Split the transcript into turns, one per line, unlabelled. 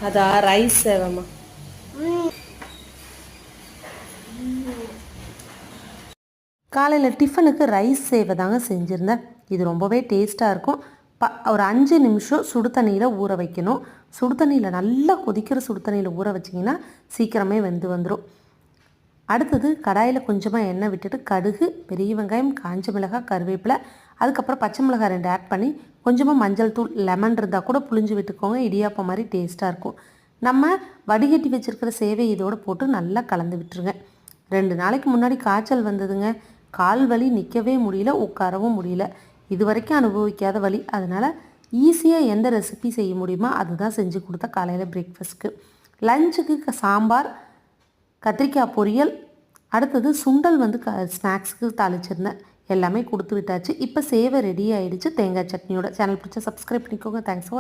அதான் ரைஸ் சேவைம்மா. காலையில் டிஃபனுக்கு ரைஸ் சேவை தாங்க செஞ்சுருந்தேன். இது ரொம்பவே டேஸ்ட்டாக இருக்கும். ஒரு 5 நிமிஷம் சுடு தண்ணியில் ஊற வைக்கணும். சுடு தண்ணியில் நல்லா கொதிக்கிற சுடு தண்ணியில் ஊற வச்சிங்கன்னா சீக்கிரமே வெந்து வந்துடும். அடுத்தது கடாயில் கொஞ்சமாக எண்ணெய் விட்டுட்டு கடுகு, பெரிய வெங்காயம், காஞ்ச மிளகாய், கருவேப்பிலை, அதுக்கப்புறம் பச்சை மிளகாய் 2 ஆட் பண்ணி கொஞ்சமாக மஞ்சள் தூள், லெமன் இருந்தால் கூட புளிஞ்சு விட்டுக்கோங்க. இடியாப்பம் மாதிரி டேஸ்ட்டாக இருக்கும். நம்ம வடிகட்டி வச்சுருக்கிற சேவை இதோடு போட்டு நல்லா கலந்து விட்டுருங்க. 2 நாளைக்கு முன்னாடி காய்ச்சல் வந்ததுங்க. கால் வலி, நிற்கவே முடியல, உட்காரவும் முடியல. இது வரைக்கும் அனுபவிக்காத வலி. அதனால் ஈஸியாக எந்த ரெசிபி செய்ய முடியுமோ அதுதான் செஞ்சு கொடுத்தா காலையில் பிரேக்ஃபாஸ்ட்டுக்கு. லஞ்சுக்கு சாம்பார், கத்திரிக்காய் பொரியல், அடுத்தது சுண்டல் ஸ்நாக்ஸுக்கு தாளிச்சிருந்தேன். எல்லாமே கொடுத்து விட்டாச்சு. இப்போ சேவை ரெடி ஆகிடுச்சு தேங்காய் சட்னியோட. சேனல் பிடிச்சா சப்ஸ்கிரைப் பண்ணிக்கோங்க. Thanks for